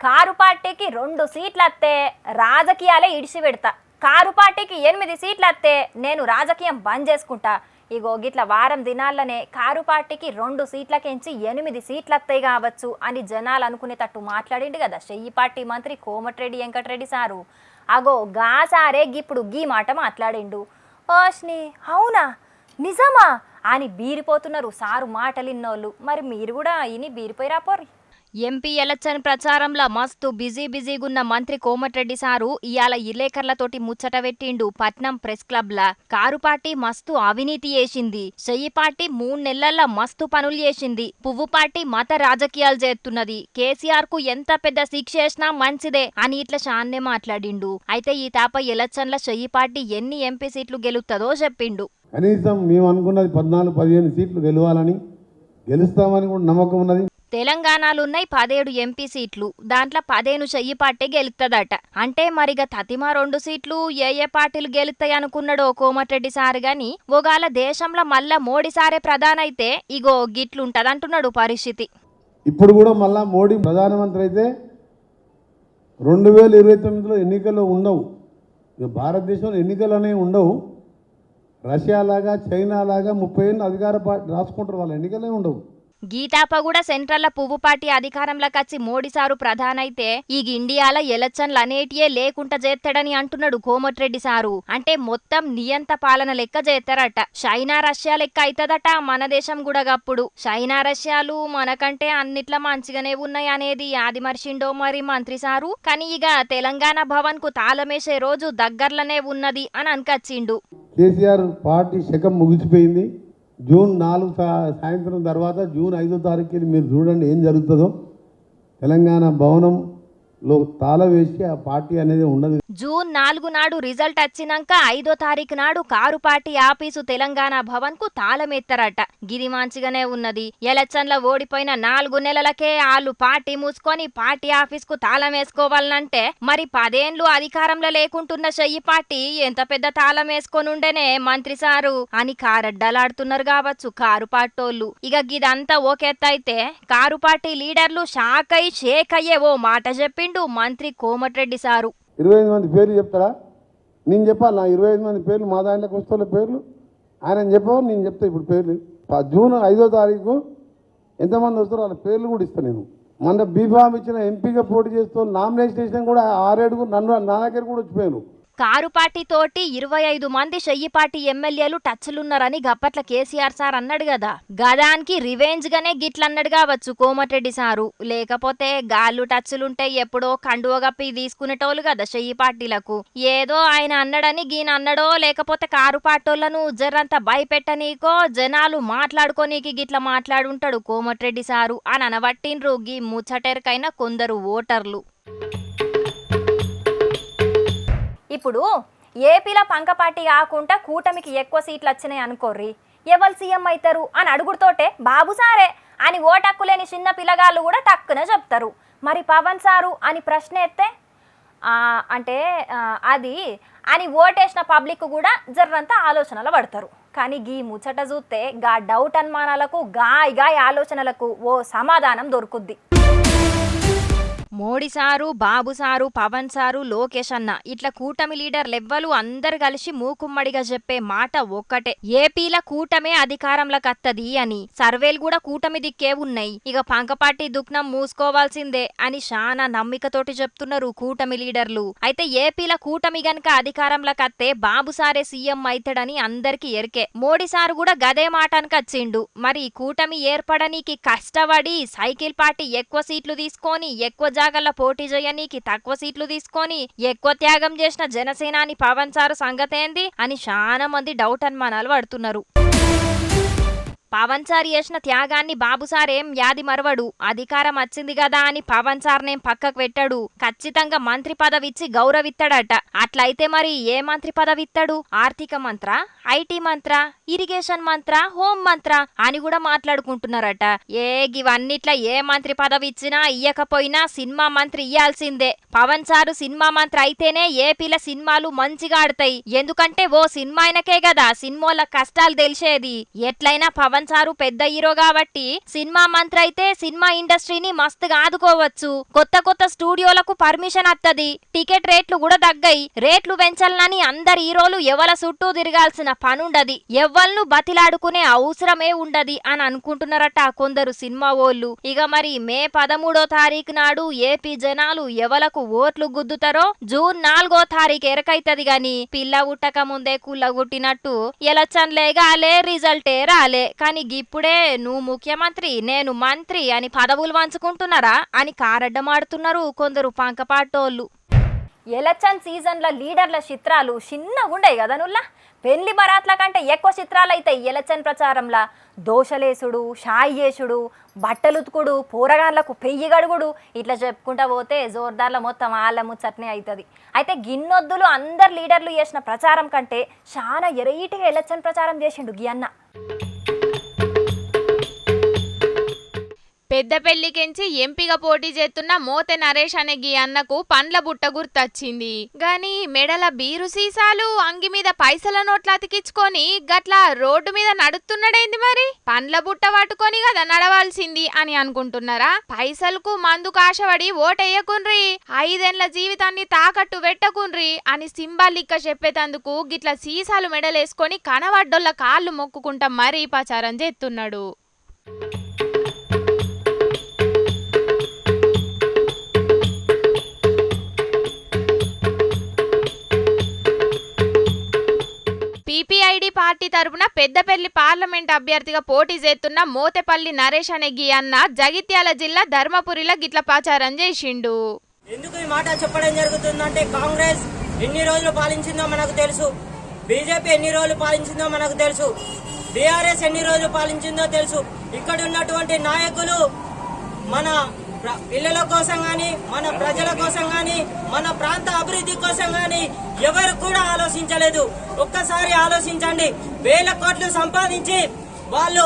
Car పార్టీకి 2 సీట్లు వస్తే రాజకీయాలే ఇడిచిపెడతా, కారు పార్టీకి 8 సీట్లు వస్తే నేను రాజకీయం బంద్ చేసుకుంటా. ఇగో గిట్ల వారం దినాల్లోనే కారు పార్టీకి 2 సీట్లకెంచి 8 సీట్లు వస్తాయి కావచ్చు అని జనాలు అనుకునేటట్టు మాట్లాడిండు కదా చెయ్యి పార్టీ మంత్రి కోమటిరెడ్డి వెంకటరెడ్డి సారు. అగో గా సారే ఇప్పుడు గీ మాట మాట్లాడిండు. ఓష్ని అవునా నిజమా అని బీరిపోతున్నారు సారు మాటలిన్నోళ్ళు. మరి మీరు కూడా ఇని బీరిపోయి రాపోర్రి. ఎంపీ ఎలక్షన్ ప్రచారంలో మస్తు బిజీగున్న మంత్రి కోమటిరెడ్డి సారు ఇయాల ఇలేకర్లతోటి ముచ్చట పెట్టిండు పట్నం ప్రెస్ క్లబ్ లా. కారు పార్టీ మస్తు అవినీతి చేసింది, చెయ్యి పార్టీ 3 నెలల్లో మస్తు పనులు చేసింది, పువ్వు పార్టీ మత రాజకీయాలు చేస్తున్నది, కేసీఆర్ కు ఎంత పెద్ద శిక్ష చేసినా మంచిదే అని ఇట్లా షాన్నే మాట్లాడిండు. అయితే ఈ తాప ఎలక్షన్ల చెయ్యి పార్టీ ఎన్ని ఎంపీ సీట్లు గెలుస్తుందో చెప్పిండు. కనీసం మేము అనుకున్నది 14-15 సీట్లు గెలవాలని, గెలుస్తామని కూడా నమ్మకం ఉన్నది. తెలంగాణలున్నాయి 17 ఎంపీ సీట్లు, దాంట్లో 15 చెయ్యి పార్టీ గెలుస్తుందట. అంటే మరిగా తతిమా 2 సీట్లు ఏ పార్టీలు గెలుస్తాయి అనుకున్నాడో కోమటిరెడ్డి సారు గాని, ఒకవేళ దేశంలో మళ్ళా మోడీ సారే ప్రధానైతే ఇగో గిట్లుంటదంటున్నాడు పరిస్థితి. ఇప్పుడు కూడా మళ్ళా మోడీ ప్రధానమంత్రి అయితే 2029లో ఎన్నికలు ఉండవు. భారతదేశంలో ఎన్నికలు అనేవి ఉండవు. రష్యా లాగా చైనా లాగా 30 ఏళ్ళు అధికార పార్టీ రాసుకుంటారు, వాళ్ళ ఎన్నికలే ఉండవు. గీతాప కూడా సెంట్రల్ పువ్వు పార్టీ అధికారంలోకి వచ్చి మోడీ సారు ప్రధానైతే ఈ ఇండియాలో ఎలక్షన్లు అనేటియే లేకుండా చేస్తాడని అంటున్నాడు కోమటిరెడ్డి సారు. అంటే మొత్తం నియంత పాలన లెక్క చేస్తారట. చైనా రష్యా లెక్క అవుతుందట మన దేశం కూడా. గప్పుడు చైనా రష్యాలు మనకంటే అన్నిట్లా మంచిగానే ఉన్నాయి అనేది ఆది మర్షిండో మరి మంత్రి సారు. కానీ ఇక తెలంగాణ భవన్ కు తాళమేసే రోజు దగ్గర్లోనే ఉన్నది అని అనుకొచ్చిండు. కేసీఆర్ పార్టీ శకం ముగిసిపోయింది. జూన్ 4 సాయంత్రం తర్వాత జూన్ 5వ తారీఖుకి మీరు చూడండి ఏం జరుగుతుందో. తెలంగాణ భవనంలో తాళం వేసి ఆ పార్టీ అనేది ఉండదు. జూన్ 4 నాడు రిజల్ట్ వచ్చినాక 5వ తారీఖు నాడు car party office Telangana Bhavan కు తాళమెత్తరట. గిది మంచిగానే ఉన్నది. ఎలక్షన్ల ఓడిపోయిన 4 నెలలకే వాళ్ళు పార్టీ మూసుకొని పార్టీ ఆఫీస్ కు తాళం వేసుకోవాలంటే మరి 10 ఏళ్లు అధికారంలో లేకుంటున్న చెయ్యి పార్టీ ఎంత పెద్ద తాళం వేసుకొని ఉండేనే మంత్రి సారు అని కారడ్డలాడుతున్నారు కావచ్చు కారు పార్టోళ్ళు. ఇక గిదంతా ఓకెత్తైతే కారు పార్టీ లీడర్లు షాక్ అయి షేక్ అయ్యే ఓ మాట చెప్పిండు మంత్రి కోమటిరెడ్డి సారు. 25 మంది పేర్లు చెప్తారా? నేను చెప్పాలి నా 25 మంది పేర్లు, మా దాంట్లోకి వస్తున్న పేర్లు ఆయన చెప్పావు, నేను చెప్తా ఇప్పుడు పేర్లు. జూన్ 5వ తారీఖు ఎంతమంది వస్తారో వాళ్ళ పేర్లు కూడా ఇస్తాను నేను. మన బీఫామ్ ఇచ్చిన ఎంపీగా పోటీ చేస్తూ నామినేషన్ కూడా 6 నన్ను నా దగ్గర కూడా వచ్చిపోయాను. కారు పార్టీ తోటి 25 మంది చెయ్యి పార్టీ ఎమ్మెల్యేలు టచ్లున్నారని గప్పట్ల కేసీఆర్ సార్ అన్నాడు కదా. గదానికి రివెంజ్ గానే గిట్లన్నాడు కావచ్చు కోమటిరెడ్డి సారు. లేకపోతే గాళ్ళు టచ్లుంటే ఎప్పుడో కండువ గప్పి తీసుకునేటోళ్ళు కదా చెయ్యి పార్టీలకు. ఏదో ఆయన అన్నాడని గీన అన్నాడో లేకపోతే కారు పార్టీలను జర్రంతా భయపెట్టనీకో జనాలు మాట్లాడుకోనీకి గిట్ల మాట్లాడుంటాడు కోమటిరెడ్డి సారు అని అనబట్టిండ్రు గీ ముచ్చటెరకైన కొందరు ఓటర్లు. ఇప్పుడు ఏపీలో పంక పార్టీ కాకుండా కూటమికి ఎక్కువ సీట్లు వచ్చినాయి అనుకోర్రి, ఎవరు సీఎం అవుతారు అని అడుగుడుతోటే బాబు సారే అని ఓటక్కు లేని చిన్న పిల్లగాళ్ళు కూడా టక్కున చెప్తారు. మరి పవన్ సారు అని ప్రశ్న ఎత్తే అంటే అది అని ఓటేసిన పబ్లిక్ కూడా జర్రంతా ఆలోచనలు పడతారు. కానీ గీ ముచ్చట చూస్తే గా డౌట్ అనుమానాలకు గాయ ఆలోచనలకు ఓ సమాధానం దొరుకుద్ది. మోడీ సారు, బాబు సారు, పవన్ సారు, లోకేష్ అన్న ఇట్లా కూటమి లీడర్లు ఎవ్వరు అందరు కలిసి మూకుమ్మడిగా చెప్పే మాట ఒక్కటే, ఏపీల కూటమే అధికారంలోకి వత్తది అని. సర్వేలు కూడా కూటమి దిక్కే ఉన్నాయి. ఇక పంకపార్టీ దుఃఖం మూసుకోవాల్సిందే అని చాలా నమ్మికతోటి చెప్తున్నారు కూటమి లీడర్లు. అయితే ఏపీల కూటమి గనక అధికారంలోకి వస్తే బాబు సారే సీఎం అవుతాడని అందరికి ఎరికే. మోడీ సారు కూడా గదే మాటానికి వచ్చిండు. మరి కూటమి ఏర్పడనీకి కష్టపడి సైకిల్ పార్టీ ఎక్కువ సీట్లు తీసుకొని ఎక్కువ జాగల్ల పోటీ చేయనీకి తక్కువ సీట్లు తీసుకొని ఎక్కువ త్యాగం చేసిన జనసేనాని పవన్ సారు సంగతేంది అని చాలా మంది డౌట్ అనుమానాలు పడుతున్నారు. పవన్ సార్ చేసిన త్యాగాన్ని బాబు సార్ ఏం యాది మరవడు. అధికారం వచ్చింది కదా అని పవన్ సార్నేం పక్కకు పెట్టాడు. ఖచ్చితంగా మంత్రి పదవి ఇచ్చి గౌరవిస్తాడట. అట్లయితే మరి ఏ మంత్రి పదవి ఇస్తాడు? ఆర్థిక మంత్ర, IT Mantra, irrigation Mantra, home మంత్ర అని కూడా మాట్లాడుకుంటున్నారట. ఇవన్నిట్లా ఏ మంత్రి పదవి ఇచ్చినా ఇయ్యకపోయినా సినిమా మంత్రి ఇయ్యాల్సిందే. పవన్ సారు సినిమా మంత్రి అయితేనే ఏపీల సినిమాలు మంచిగా ఆడతాయి. ఎందుకంటే ఓ సినిమా అయినకే కదా సినిమాల కష్టాలు తెలిసేది. ఎట్లయినా పవన్ పవన్ సారు పెద్ద హీరో కాబట్టి సినిమా మంత్రి అయితే సినిమా ఇండస్ట్రీని మస్తుగా ఆదుకోవచ్చు. కొత్త కొత్త స్టూడియోలకు పర్మిషన్ వత్తది. టికెట్ రేట్లు కూడా తగ్గాయి. రేట్లు పెంచాలని అందరు హీరోలు ఎవల చుట్టూ తిరగాల్సిన పనుండది, ఎవ్వలను బతిలాడుకునే అవసరమే ఉండది అని అనుకుంటున్నారట కొందరు సినిమా ఓళ్ళు. ఇక మరి మే 13వ తారీఖు నాడు ఏపీ జనాలు ఎవలకు ఓట్లు గుద్దుతారో జూన్ 4వ తారీఖు ఎరకైతది గాని పిల్ల ఉట్టక ముందే కుల్లగొట్టినట్టు ఎలక్షన్లే గాలే, రిజల్టే రాలే. కానీ గిప్పుడే నువ్వు ముఖ్యమంత్రి నేను మంత్రి అని పదవులు పంచుకుంటున్నారా అని కారడ్డమాడుతున్నారు కొందరు పంకపాటోళ్ళు. ఎలక్షన్ సీజన్ల లీడర్ల చిత్రాలు చిన్నగుండయి కదా నుల్లా. పెళ్లి బరాత్ల కంటే ఎక్కువ చిత్రాలు అయితే ఎలక్షన్ ప్రచారంలా దోషలేసుడు, షాయి చేసుడు, బట్టలుతుకుడు, పోరగాన్లకు పెయ్యి గడుగుడు ఇట్లా చెప్పుకుంటా పోతే జోర్దార్ల మొత్తం ఆళ్ళ ముచ్చట్నే అవుతుంది. అయితే గిన్నొద్దులు అందరు లీడర్లు చేసిన ప్రచారం కంటే చాలా ఎరైటిగా ఎలక్షన్ ప్రచారం చేసిండు గి అన్న. పెద్దపెల్లికెంచి ఎంపిగా పోటీ చేస్తున్న మోతే నరేష్ అనే గీ అన్నకు పండ్ల బుట్ట గుర్తొచ్చింది గాని మెడల బీరు సీసాలు, అంగి మీద పైసల నోట్లు అతికించుకొని గట్లా రోడ్డు మీద నడుస్తున్నాడేంది మరి? పండ్ల బుట్ట పట్టుకొని కదా నడవాల్సింది అని అనుకుంటున్నారా? పైసలకు మందుకు ఆశపడి ఓటేయకుండ్రి, 5 ఏళ్ల జీవితాన్ని తాకట్టు పెట్టకుండ్రి అని సింబాలిక్క చెప్పేటందుకు గిట్లా సీసాలు మెడలేసుకొని కనవడ్డోళ్ళ కాళ్ళు మొక్కుకుంటా మరీ ప్రచారం చేస్తున్నాడు. పీపీఐడి పార్టీ తరపున పెద్దపల్లి పార్లమెంట్ అభ్యర్థిగా పోటీ చేస్తున్న మోతేపల్లి నరేష్ అనే గీ అన్న జగిత్యాల జిల్లా ధర్మపురిలో గిట్ల ప్రచారం చేసిండు. ఎందుకు ఈ మాట చెప్పడం జరుగుతుందంటే కాంగ్రెస్ ఎన్ని రోజులు పాలించిందో మనకు తెలుసు, బీజేపీ ఎన్ని రోజులు పాలించిందో మనకు తెలుసు, బీఆర్ఎస్ ఎన్ని రోజులు పాలించిందో తెలుసు. ఇక్కడ ఉన్నటువంటి నాయకులు మన పిల్లల కోసం గాని, మన ప్రజల కోసం గాని, మన ప్రాంత అభివృద్ధి కోసం గాని ఎవరు కూడా ఆలోచించలేదు. ఒక్కసారి ఆలోచించండి. 1000 కోట్లు సంపాదించి వాళ్ళు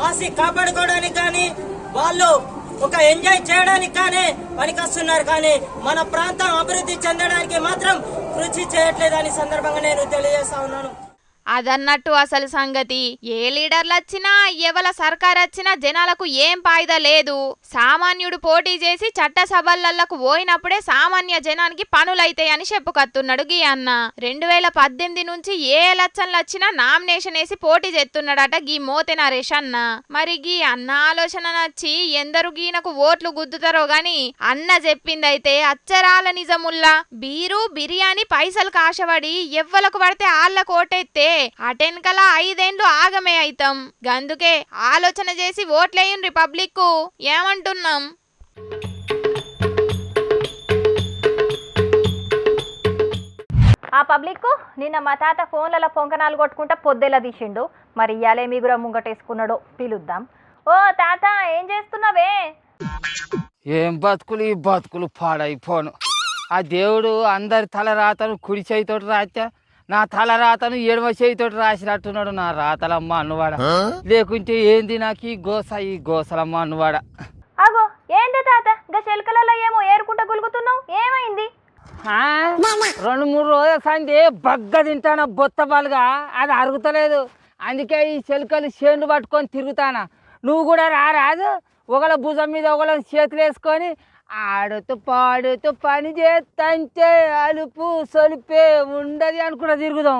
ఆస్తి కాపాడుకోవడానికి కానీ, వాళ్ళు ఒక ఎంజాయ్ చేయడానికి కానీ పనికొస్తున్నారు. కానీ మన ప్రాంతం అభివృద్ధి చెందడానికి మాత్రం కృషి చేయట్లేదని సందర్భంగా నేను తెలియజేస్తా ఉన్నాను. అదన్నట్టు అసలు సంగతి ఏ లీడర్లు వచ్చినా, ఎవల సర్కార్ వచ్చినా జనాలకు ఏం ఫాయిదా లేదు. సామాన్యుడు పోటీ చేసి చట్టసభలకు పోయినప్పుడే సామాన్య జనానికి పనులైతాయని చెప్పుకొస్తున్నాడు గీ అన్న. 2018 నుంచి ఏ ఎలక్షన్లు వచ్చినా నామినేషన్ వేసి పోటీ చేస్తున్నాడట గీ మోతే నరేష్ అన్న. మరి గీ అన్న ఆలోచన నచ్చి ఎందరు గీనకు ఓట్లు గుద్దుతారో గాని అన్న చెప్పిందైతే అచ్చరాల నిజముల్లా. బీరు బిర్యానీ పైసలు కాశపడి ఎవ్వలకు పడితే ఆళ్ళకు ఓటెత్తే అటెన్కల 5 ఏళ్ళు ఆగమే అయితాం. గందుకే ఆలోచన చేసి ఓట్లేయుండ్రి పబ్లిక్ ఏమంటున్నాం. ఆ పబ్లిక్ నిన్న మా తాత ఫోన్లలో పొంకనాలు కొట్టుకుంటా పొద్దెలా తీసిండు. మరి ఇయాలే మీగుర ముంగటేసుకున్నాడో పిలుద్దాం. ఓ తాత ఏం చేస్తున్నావే? ఏం బతుకులు ఈ బతుకులు పాడైపోను. ఆ దేవుడు అందరి తల రాతను కుడి చేయితోటి రాస్తే నా తల రాతను ఎడమ చేయితోటి రాసినట్టున్నాడు. నా రాతలమ్మ అన్నవాడ, లేకుంటే ఏంది నాకు ఈ గోసలమ్మ అన్నవాడ. అగో ఏంది తాత గా చెలకలలో ఏమో ఏరుకుంటా గులుగుతున్నావు, ఏమైంది? 2-3 రోజుల సంది బగ్గ తింటానా బొత్తబాలుగా, అది అరుగుతలేదు. అందుకే ఈ చెలకలు చేనులు పట్టుకొని తిరుగుతానా. నువ్వు కూడా రారాదు, ఒకళ్ళ భుజం మీద ఒకళ్ళ చేతులు వేసుకొని ఆడుతూ పాడుతూ పని చేస్తంటే అలుపు సొలిపే ఉండదు అనుకున్నా తిరుగుదాం.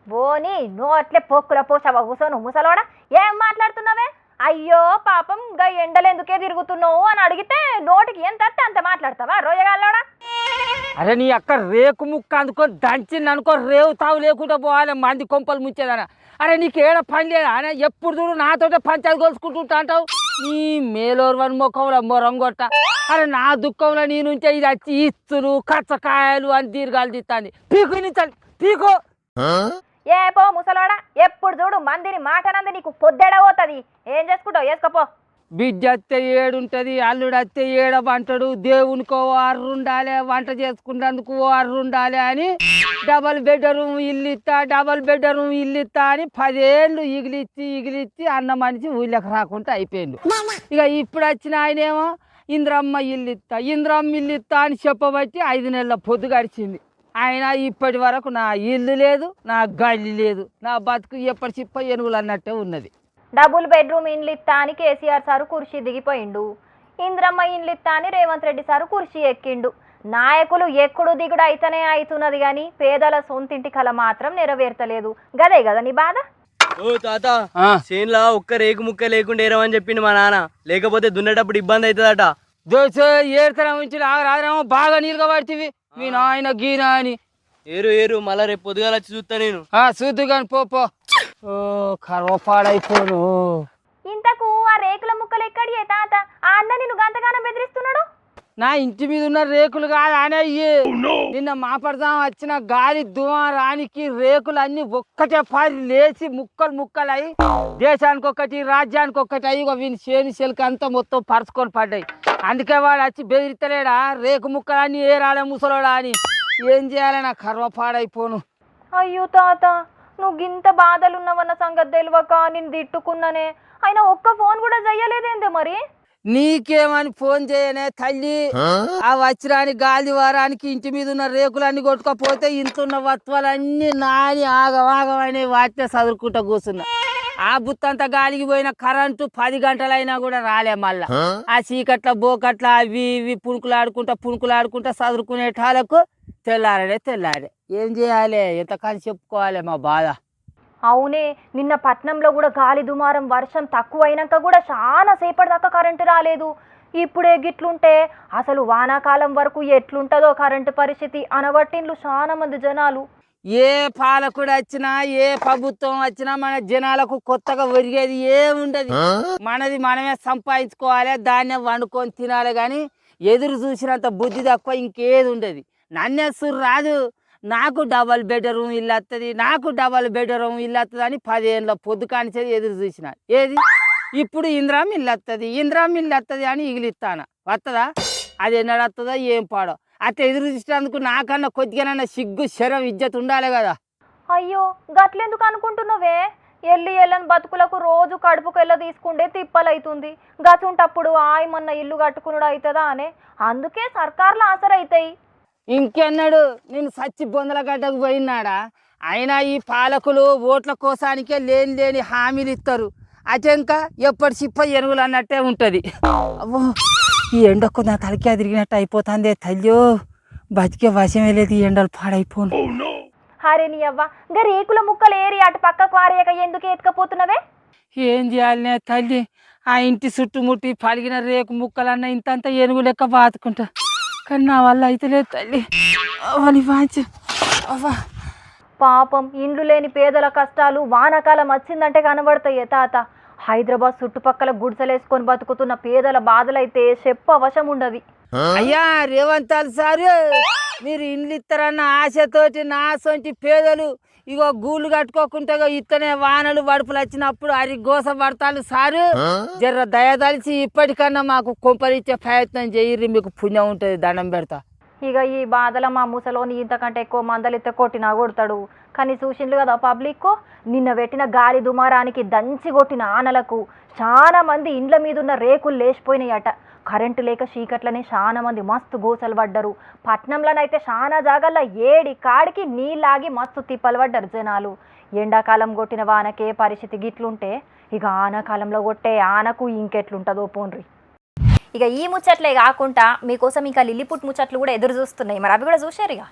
బోని నువ్వు అట్లే పొక్కుల పోసావా కూసోను ముసలోడా? ఏం మాట్లాడుతున్నావే? అయ్యో పాపం గా ఎండలెందుకే తిరుగుతున్నావు అని అడిగితే నోటికి ఎంత అంత మాట్లాడతావా రోయగాల్లోడా? అరే నీ అక్క రేకు ముక్క అందుకొని దంచింది అనుకో, రేవు తావు లేకుండా పోవాలి మంది కొంపలు ముంచేదన. అరే నీకు ఏడ పని లేదా అనే ఎప్పుడు చూడు నాతోటే పంచాయతీ కొలుసుకుంటుంటా అంటావు. నీ మేలోర్వని ముఖంలో మొరంగొట్ట. అరే నా దుఃఖంలో నీ నుంచే ఇది వచ్చి ఇస్తులు కచ్చకాయలు అని దీర్ఘాలు తీస్తాంది. పీకు నించాలి పీకు. ఏ పో ముసలోడా, ఎప్పుడు చూడు మందిని మాటనంది నీకు పొద్దెడబోతుంది. ఏం చేసుకుంటావు వేసుకోపో. బిడ్డ అత్తే ఏడుంటది, అల్లుడు అత్తే ఏడబంటాడు. దేవునికో 6 ఉండాలి, వంట చేసుకున్నందుకు 6 ఉండాలి అని డబల్ బెడ్రూమ్ ఇల్లు ఇస్తా అని 10 ఏళ్ళు ఇగిలిచ్చి అన్న మనిషి ఊళ్ళకి రాకుండా అయిపోయిండు. ఇక ఇప్పుడు వచ్చిన ఆయనేమో ఇంద్రమ్మ ఇల్లు ఇస్తా అని చెప్పబట్టి 5 నెలల పొద్దు గడిచింది. ఆయన ఇప్పటి వరకు నా ఇల్లు లేదు, నా గల్లి లేదు, నా బతుకు ఎప్పటి చిప్ప ఎనుగులు అన్నట్టే ఉన్నది. డబుల్ బెడ్రూమ్ ఇండ్లు ఇత్తా అని కేసీఆర్ సారు కుర్చీ దిగిపోయిండు. ఇంద్రమ్మ ఇండ్లు ఇత్తా అని రేవంత్ రెడ్డి సారు కుర్చీ ఎక్కిండు. నాయకులు ఎక్కుడు దిగుడు అయితేనే అవుతున్నది గాని పేదల సొంతింటి కల మాత్రం నెరవేర్తలేదు. గదే కదా నీ బాధ? ఓ తాత, చేన్లా ఒక్క రేకు ముక్క లేకుండా ఏరమని చెప్పిండు మా నాన్న. లేకపోతే దున్నేటప్పుడు ఇబ్బంది అవుతుందట. దోశ ఏడుతనం ఉంచి రాదేమో బాగా నీళ్ళుగా పడుతుంది మీ నాయన గీనా అని. ఏరు మళ్ళా రేపు పొద్దుగాల వచ్చి చూస్తా నేను. చూద్దు కానీ పో. ఓ కర్వపాడైపోను. ఇంతకు ఆ రేకుల ముక్కలు ఎక్కడి తాత? ఆ అన్న నిన్ను గంతగానం బెదిరిస్తున్నాడు. నా ఇంటి మీద ఉన్న రేకులు కాదు అనే నిన్న మాపడదాం వచ్చిన గాలి దుమారానికి రేకులు అన్ని ఒక్కటే పారి లేచి ముక్కలు అయి దేశానికి ఒకటి రాజ్యానికి ఒకటి అయ్యి వీని చేని చెలికి అంతా మొత్తం పరుచుకొని పడ్డాయి. అందుకే వాడు వచ్చి బెదిరితలేడా రేకు ముక్కలన్నీ ఏరాలే ముసలోడా అని. ఏం చేయాలి నా కర్వపాడైపోను. అయ్యో తాత, నువ్వు గింత బాధలున్నావన్న సంగతి తెలియక నేను తిట్టుకున్నానే. అయినా ఒక్క ఫోన్ కూడా చెయ్యలేదేందే మరి? నీకేమని ఫోన్ చేయనే తల్లి? ఆ వచ్చిరాని గాలి వారానికి ఇంటి మీద ఉన్న రేకులన్నీ కొట్టుకపోతే ఇంతున్న వత్వాలన్నీ నాని ఆగవాగమని వాటినే చదువుకుంటా కూర్చున్నా. ఆ బుత్తంతా గాలికి పోయిన కరెంటు 10 గంటలైనా కూడా రాలే. మళ్ళా ఆ చీకట్ల బోకట్ల అవి ఇవి పుణుకులాడుకుంటా చదువుకునేటాలకు తెల్లారే. ఏం చేయాలి? ఎంతకాని చెప్పుకోవాలి మా బాధ. అవునే, నిన్న పట్నంలో కూడా గాలి దుమారం వర్షం తక్కువ అయినాక కూడా చాలా సేపటి దాకా కరెంటు రాలేదు. ఇప్పుడే గిట్లుంటే అసలు వానాకాలం వరకు ఎట్లుంటుందో కరెంటు పరిస్థితి అనబట్టిండ్లు చాలా మంది జనాలు. ఏ పాలకుడు వచ్చినా ఏ ప్రభుత్వం వచ్చినా మన జనాలకు కొత్తగా ఒరిగేది ఏముండదు. మనది మనమే సంపాదించుకోవాలి, దాన్నే వండుకొని తినాలి. కానీ ఎదురు చూసినంత బుద్ధి తక్కువ ఇంకేది ఉండదు. నన్నేసురు రాదు, నాకు డబల్ బెడ్రూమ్ ఇల్లు వస్తుంది అని 10 ఏళ్ళ పొద్దు కానిచేది ఎదురు చూసిన. ఏది ఇప్పుడు ఇంద్రామ్ ఇల్లు వస్తుంది అని ఇగిలిస్తాను. వస్తుందా? అది ఎన్నడు వస్తుందో ఏం పాడో. అట్లా ఎదురు చూసినందుకు నాకన్నా కొద్దిగానన్నా సిగ్గు శరం ఇజ్జత్ ఉండాలి కదా. అయ్యో గట్లెందుకు అనుకుంటున్నావే? ఎల్లని బతుకులకు రోజు కడుపుకు తీసుకుంటే తిప్పలైతుంది. గతుంటప్పుడు ఆయమన్న ఇల్లు కట్టుకున్నాడు అవుతుందా అనే, అందుకే సర్కార్లు ఆసరైతాయి. ఇంకెన్నడు నేను సచ్చి బొందల గడ్డకు పోయినాడా? అయినా ఈ పాలకులు ఓట్ల కోసానికే లేని హామీలు ఇస్తారు. అటెంక ఎప్పటి చిప్ప ఎనుగులు అన్నట్టే ఉంటుంది. అవ్వో, ఈ ఎండకు నా తలకే తిరిగినట్టు అయిపోతుంది. తల్లియో, బతికే వశమే లేదు, ఈ ఎండలు పాడైపోను. హరే నీ అవ్వ, ఇంకా రేకుల ముక్కలు ఏరి అటు పక్కకు వారేక ఎందుకు ఎత్తుకపోతున్నవే? ఏం చేయాలనే తల్లి? ఆ ఇంటి చుట్టుముట్టి పలిగిన రేకు ముక్కలన్నా ఇంతంత ఏనుగు లెక్క బాతుకుంటా. కానీ నా వల్ల అయితే లేదు తల్లి. అవని వాంచు అవ్వా. పాపం ఇండ్లు లేని పేదల కష్టాలు వానాకాలం వచ్చిందంటే కనబడతాయి తాత. హైదరాబాద్ చుట్టుపక్కల గుడిసెలేసుకొని బతుకుతున్న పేదల బాధలైతే చెప్పవశం ఉండదు. అయ్యా రేవంతాలు సారు, మీరు ఇండ్లు ఇస్తారన్న ఆశతోటి నా సొంటి పేదలు ఇగో గూళ్ళు కట్టుకోకుండా ఇత్తనే వానలు వడుపులు వచ్చినప్పుడు అరి గోస పడతాను సారు. జర్ర దయదలిచి ఇప్పటికన్నా మాకు కొంపలిచ్చే ప్రయత్నం చేయర్రి, మీకు పుణ్యం ఉంటుంది, దండం పెడతా. ఇక ఈ బాధల మా ముసలోని ఇంతకంటే ఎక్కువ మందలిస్తే కొట్టినా కొడతాడు. కానీ చూసిండ్లు కదా పబ్లిక్, నిన్న పెట్టిన గాలి దుమారానికి దంచి కొట్టిన ఆనలకు చాలా మంది ఇండ్ల మీద ఉన్న రేకులు లేచిపోయినాయట. కరెంటు లేక చీకట్లనే చాలా మంది మస్తు గోసలు పడ్డారు. పట్నంలోనైతే చాలా జాగాల్లో ఏడి కాడికి నీళ్ళాగి మస్తు తిప్పలు పడ్డారు జనాలు. ఎండాకాలం కొట్టిన వానకే పరిస్థితి గిట్లుంటే ఇక ఆనకాలంలో కొట్టే ఆనకు ఇంకెట్లుంటుందో పోన్రి. ఇక ఈ ముచ్చట్లే కాకుండా మీకోసం ఇంకా లిల్లీపుట్ ముచ్చట్లు కూడా ఎదురు చూస్తున్నాయి. మరి అవి కూడా చూశారు. ఇక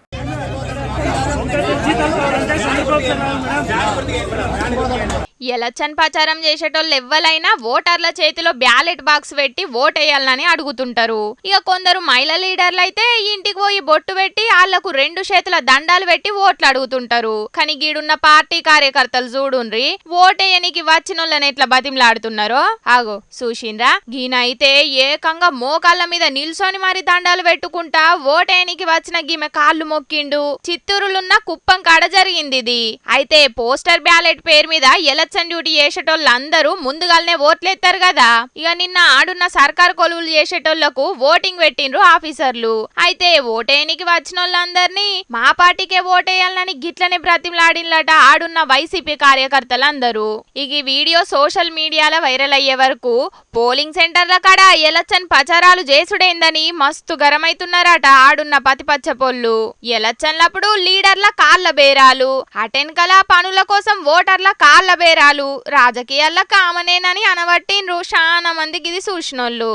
ఎలక్షన్ ప్రచారం చేసేటోళ్ళు ఎవ్వలైనా ఓటర్ల చేతిలో బ్యాలెట్ బాక్స్ పెట్టి ఓటేయాలని అడుగుతుంటారు. ఇక కొందరు మహిళా లీడర్లు అయితే ఇంటికి పోయి బొట్టు పెట్టి వాళ్లకు 2 చేతుల దండాలు పెట్టి ఓట్లు అడుగుతుంటారు. కానీ గీడున్న పార్టీ కార్యకర్తలు చూడుండ్రి, ఓటేయనికి వచ్చినోళ్ళని ఎట్లా బతిమలాడుతున్నారో. ఆగో చూసిండ్రా, గీన అయితే ఏకంగా మోకాళ్ళ మీద నిల్సొని మరి దండాలు పెట్టుకుంటా ఓటేయనికి వచ్చిన గీమె కాళ్ళు మొక్కిండు. చిత్తూరులున్న కుప్పం కాడ జరిగింది ఇది. అయితే పోస్టర్ బ్యాలెట్ పేరు మీద ఎలక్షన్ డ్యూటీ చేసేటోళ్ళందరూ ముందుగానే ఓట్లేస్తారు కదా. ఇక నిన్న ఆడున్న సర్కార్ కొలువులు చేసేటోళ్లకు ఓటింగ్ పెట్టిండ్రు ఆఫీసర్లు. అయితే ఓటేయనికి వచ్చిన వాళ్ళందరినీ మా పార్టీకే ఓటేయాలని గిట్లనే బ్రతిమలాడినట ఆడున్న వైసీపీ కార్యకర్తలందరూ. ఇక ఈ వీడియో సోషల్ మీడియాలో వైరల్ అయ్యే వరకు పోలింగ్ సెంటర్ల కాడ ఎలక్షన్ ప్రచారాలు చేసుడేందని మస్తు గరమైతున్నారట ఆడున్న పతిపచ్చపోళ్ళు. ఎలక్షన్లప్పుడు లీడర్ల కాళ్ల బేరాలు, అటెన్కల పనుల కోసం ఓటర్ల కాళ్ల బేరాలు బేరాలు రాజకీయాల్లో కామనేనని అనబట్టిండ్రు చాలా మందికి ఇది చూసినోళ్ళు.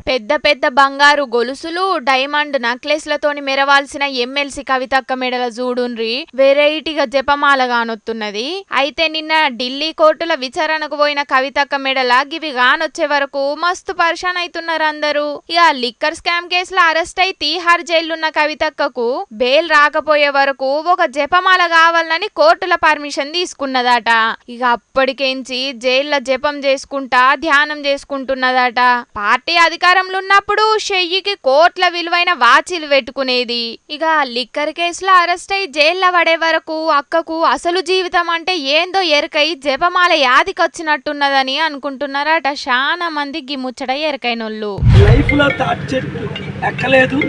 పెద్ద పెద్ద బంగారు గొలుసులు డైమండ్ నెక్లెస్లతోని మెరవాల్సిన ఎమ్మెల్సీ కవితక్క మెడల చూడుండ్రి వెరైటీగా జపమాల గానొత్తున్నది. అయితే నిన్న ఢిల్లీ కోర్టుల విచారణకు పోయిన కవితక్క మెడల గివి గానొచ్చే వరకు మస్తు పరిశాన్ అవుతున్నారు అందరూ. ఇక లిక్కర్ స్కామ్ కేసులో అరెస్ట్ అయి తీహార్ జైలున్న కవితక్కకు బెయిల్ రాకపోయే వరకు ఒక జపమాల కావాలని కోర్టుల పర్మిషన్ తీసుకున్నదట. ఇక అప్పటికేంచి జైల్లో జపం చేసుకుంటా ధ్యానం చేసుకుంటున్నదట. పార్టీ అధికారంలో ఉన్నప్పుడు షెయ్యికి కోట్ల విలువైన వాచీలు పెట్టుకునేది. ఇక లిక్కర్ కేసులో అరెస్ట్ అయి జైల్లో పడే వరకు అక్కకు అసలు జీవితం అంటే ఏందో ఎరకై జపమాల యాదికొచ్చినట్టున్నదని అనుకుంటున్నారట చాలా మంది గిముచ్చట ఎరకైనోళ్ళు. లైఫ్ లో తాటి చెట్టు ఎక్కలేదు,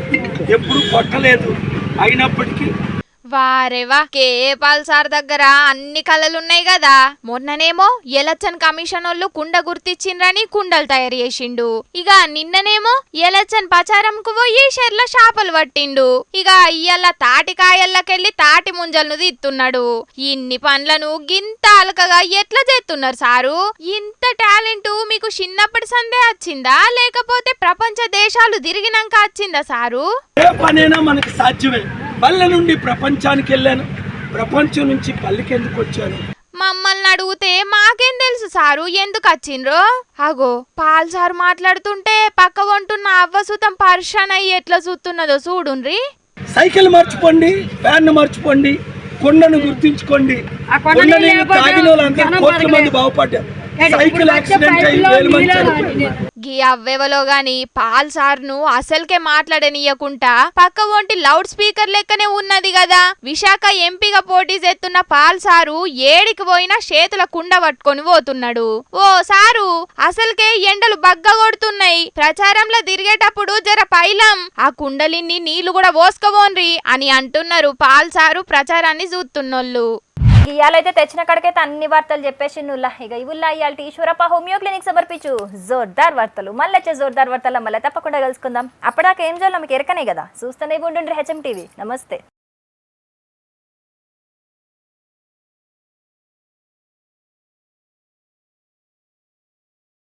ఎప్పుడు కొట్టలేదు, అయినప్పటికీ వారేవా కేపాల్ సార్ దగ్గర అన్ని కళలున్నాయి కదా. మొన్ననేమో ఎలక్షన్ కమిషన్ వాళ్ళు కుండ గుర్తిచ్చిండ్రని కుండలు తయారు చేసిండు. ఇక నిన్ననేమో ఎలక్షన్ ప్రచారంకు పోయి షెర్ల చేపలు పట్టిండు. ఇక ఇయ్యాల తాటికాయల్లోకెళ్ళి తాటి ముంజలను తీస్తున్నాడు. ఇన్ని పనులను గింత అలకగా ఎట్లా చేస్తున్నారు సారు? ఇంత టాలెంట్ మీకు చిన్నప్పటి సందే వచ్చిందా లేకపోతే ప్రపంచ దేశాలు తిరిగినాక వచ్చిందా సారు? ఏ పనైనా మనకు సాధ్యమే. పల్లె నుండి ప్రపంచానికి వెళ్ళాను, ప్రపంచం నుంచి పల్లెకి ఎందుకు వచ్చాను? మమ్మల్ని అడిగితే మాకేం తెలుసు సారు ఎందుకు వచ్చిండ్రో? అగో పాల్ సారు మాట్లాడుతుంటే పక్క వంటున్న అవ్వసుతం పరిశాన్ అయ్యి ఎట్లా చూస్తున్నదో చూడుండ్రి. సైకిల్ మర్చిపోండి, ఫ్యాన్ మర్చిపోండి, కొండను గుర్తించుకోండి. కొండ నీళ్ళు తాగిన వాళ్ళందరూ కోట్ల మంది బాగుపడ్డారు. సైకిల్ యాక్సిడెంట్ అయ్యి 1000 మంది చనిపోయారు. గీ అవ్వెవలో గాని పాల్ సార్ను అసలుకే మాట్లాడనీయకుండా పక్క వంటి లౌడ్ స్పీకర్ లెక్కనే ఉన్నది కదా. విశాఖ ఎంపీగా పోటీ చేస్తున్న పాల్ సారు ఏడికి పోయినా చేతుల కుండ పట్టుకొని పోతున్నాడు. ఓ సారు అసలుకే ఎండలు బగ్గ కొడుతున్నాయి, ప్రచారంలో తిరిగేటప్పుడు జర పైలం ఆ కుండలిన్ని నీళ్లు కూడా పోసుకోబోన్రి అని అంటున్నారు పాల్ సారు ప్రచారాన్ని చూస్తున్నోళ్ళు. ఇయాలైతే తెచ్చిన కడకైతే అన్ని వార్తలు చెప్పేసి నువ్వులా ఇక ఇవుల్లా ఇయాల ఈశ్వరప్ప హోమియో క్లినిక్ సమర్పించు జోర్దార్ వార్తలు. మళ్ళీ వచ్చే జోర్దార్ వార్తల్లో మళ్ళీ తప్పకుండా కలుసుకుందాం. అప్పటిదాకా ఏం చేయాలో మీకు ఎరకనే కదా. చూస్తూనే ఉండండి హెచ్ఎం టీవీ. నమస్తే.